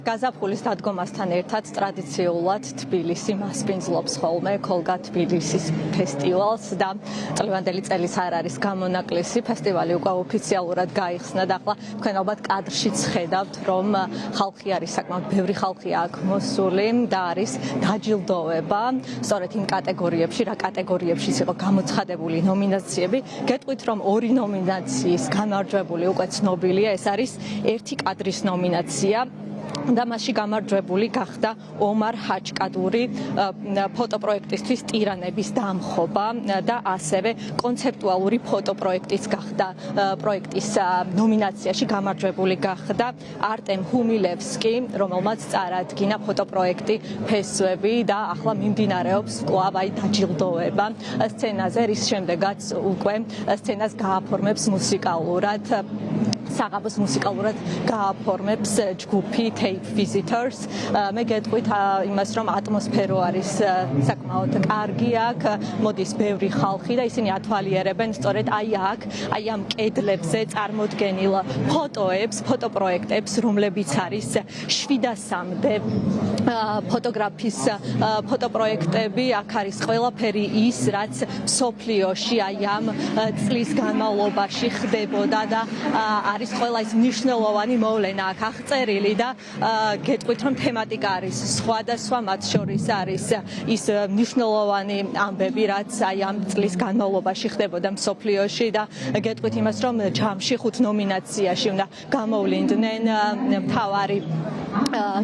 გაზაფხულის დადგომასთან ერთად ტრადიციულად თბილისი მასპინძლობს ხოლმე ქოლგა თბილისის ფესტივალს და წლევანდელი წელის არ არის გამონაკლისი. ფესტივალი უკვე ოფიციალურად გაიხსნა და ახლა თქვენ ალბათ კადრშიც ხედავთ, რომ ხალხი არის საკმაოდ ბევრი ხალხია აქ მოსული და არის დაჯილდოება. სწორედ იმ კატეგორიებში, რა კატეგორიებშიც იყო გამოცხადებული ნომინაციები. გეტყვით, რომ ორი ნომინაციის გამარჯვებული უკვე ცნობილია, ეს არის ერთი კადრის ნომინაცია. და მასში გამარჯვებული გახდა ომარ ჰაჭკადური ფოტოპროექტისთვის ტირანების დამხობა და ასევე კონცეპტუალური ფოტოპროექტიც გახდა პროექტის ნომინაციაში გამარჯვებული გახდა არტემ ჰუმილევსკი, რომელმაც წარადგინა ფოტოპროექტი ფესვები და ახლა მიმდინარეობს კვლავ დაჯილდოება სცენაზე, რის შემდეგაც უკვე სცენას გააფორმებს მუსიკალურად საღამოს მუსიკალურად გააფორმებს ჯგუფი Tape Visitors. მე გეტყვით იმას, რომ ატმოსფერო არის საკმაოდ კარგი აქ, მოდის ბევრი ხალხი და ისინი ათვალიერებენ სწორედ აქ, ამ კედლებზე წარმოდგენილ ფოტოებს, ფოტოპროექტებს, რომლებიც არის 700-მდე ფოტოგრაფის ფოტოპროექტები. აქ არის ყველაფერი ის, რაც მსოფლიოში ამ წლის განმავლობაში ხდებოდა და არის ყველა ის მნიშვნელოვანი მოვლენა აქ აღწერილი და გეტყვით, რომ თემატიკა არის სხვადასხვა, მათ შორის არის ის მნიშვნელოვანი ამბები, რაც ამ წლის განმავლობაში ხდებოდა მსოფლიოში და გეტყვით იმას, რომ ჯამში 5 ნომინაციაში უნდა გამოვლინდნენ მთავარი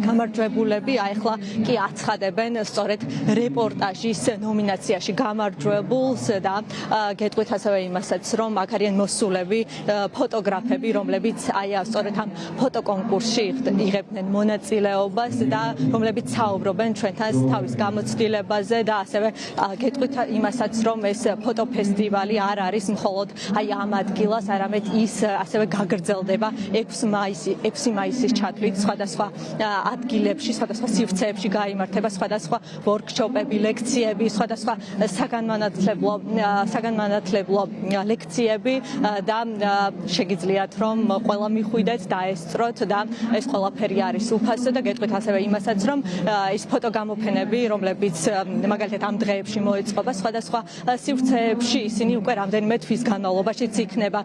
გამარჯვებულები. ახლა კი აცხადებენ სწორედ რეპორტაჟის ნომინაციაში გამარჯვებულს და გეტყვით ასევე იმასაც, რომ აქ არიან მოსულები ფოტოგრაფები, რომლებიც სწორედ ამ ფოტოკონკურსში იღებდნენ მონაწილეობას და რომლებიც საუბრობენ ჩვენთან თავის გამოცდილებაზე და ასევე გეტყვით იმასაც, რომ ეს ფოტოფესტივალი არ არის მხოლოდ ამ ადგილას, არამედ ის ასევე გაგრძელდება 6 მაისის ჩათვლით სხვადასხვა ადგილებში, სხვადასხვა სივრცეებში გაიმართება სხვადასხვა ვორქშოპები, ლექციები, სხვადასხვა საგანმანათლებლო ლექციები და შეგიძლიათ რომ ყველა მიხვიდეთ, დაესწროთ და ეს ყველაფერი არის უფასო და გეტყვით ასევე იმასაც, რომ ის ფოტოგამოფენები, რომლებიც მაგალითად ამ დღეებში მოეწყობა სხვადასხვა სივრცეებში, ისინი უკვე რამდენიმე თვის განმავლობაში იქნება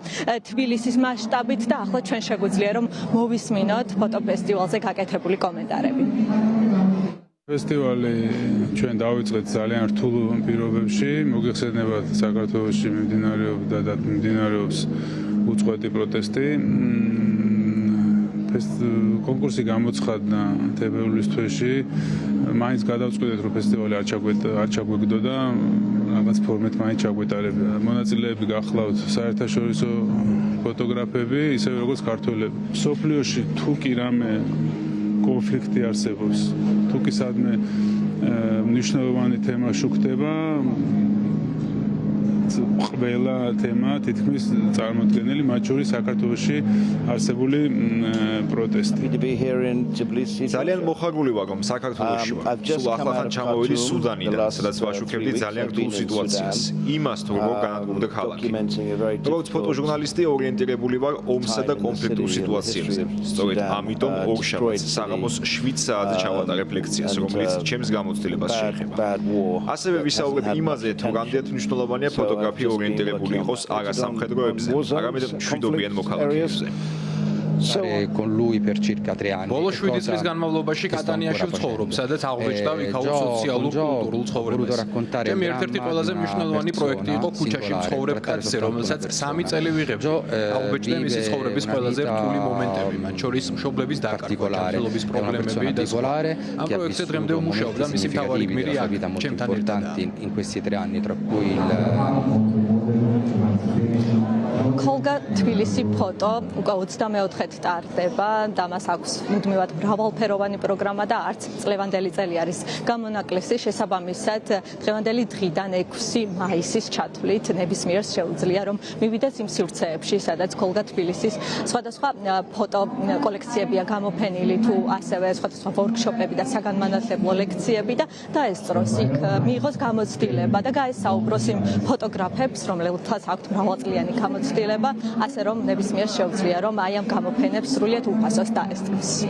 თბილისის მასშტაბით და ახლა ჩვენ შეგვიძლია რომ მოვისმინოთ ფოტოფესტივალზე გაკეთებული კომენტარები. ფესტივალი ჩვენ დავიწყეთ ძალიან რთულ პირობებში, მოგეხსენებათ საქართველოში მიმდინარეობდა და მიმდინარეობს უწყვეტი პროტესტი. კონკურსი გამოცხადდა თებერვლის თვეში, მაინც გადავწყვიტეთ, რომ ფესტივალი არ ჩაგვეგდოდა, რაღაც ფორმით მაინც ჩაგვეტარებდა. მონაწილეები გახლავთ საერთაშორისო ფოტოგრაფები, ისევე როგორც ქართველები. მსოფლიოში თუ კი რამე კონფლიქტი არსებობს, თუ კი სადმე მნიშვნელოვანი თემა შუქდება, ყველა თემა თითქმის წარმოდგენილი, მათ შორის საქართველოში არსებული პროტესტი. ძალიან მოხარული ვარ, რომ საქართველოში ვარ. სულ ახლახან ჩამოვედი სუდანიდან, სადაც ვაშუქებდი ძალიან რთულ სიტუაციას. იმას თუ როგორ განადგურდა ქალაქი. როგორც ფოტოჟურნალისტი ორიენტირებული ვარ ომსა და კონფლიქტურ სიტუაციებზე. სწორედ ამიტომ ორშაბათს საღამოს 7 საათზე ჩავატარებ ლექციას, რომელიც ჩემს გამოცდილებას შეეხება. ასევე ვისაუბრებ იმაზე, თუ რამდენად მნიშვნელოვანია ფოტოგრაფია ორიენტირებული იყოს არა სამხედროებზე, არამედ მშვიდობიან მოქალაქეებზე. con lui per circa 3 anni. ბოლო 7 წლის განმავლობაში კატანიაში ვცხოვრობ, სადაც აღბეჭდა ვიქაურ სოციალურ კულტურულ ცხოვრებას. ჩემი ერთ-ერთი ყველაზე მნიშვნელოვანი პროექტი იყო ქუჩაში მცხოვრებ კაცზე, რომელსაც 3 წელი ვიღებდი. აღბეჭდა მისი ცხოვრების ყველაზე რთული მომენტები, მათ შორის მშობლების დაკარგვა, ჯანმრთელობის პრობლემები და სხვა. ამ პროექტზე დღემდე ვმუშაობ და მისი მთავარი გმირი ჩემთან ერთად. in questi 3 anni, tra cui il ქოლგა თბილისი ფოტო უკვე 24-ით ტარდება და მას აქვს მუდმივად მრავალფეროვანი პროგრამა და არც წლევანდელი წელი არის გამონაკლისი. შესაბამისად, დღევანდელი დღიდან 6 მაისის ჩათვლით ნებისმიერს შეუძლია რომ მივიდეს იმ სივრცეებში, სადაც ქოლგა თბილისის სხვადასხვა ფოტო კოლექციებია გამოფენილი, თუ ასევე სხვადასხვა ვორქშოპები და საგანმანათლებლო ლექციები და დაესწროს იქ, მიიღოს გამოცდილება და გაესაუბროს იმ ფოტოგრაფებს, რომლებთაც აქვთ მრავალწლიანი გამოცდილება, ასე რომ ნებისმიერს შეუძლია რომ ამ გამოფენებს სრულიად უფასოს დაესწროს.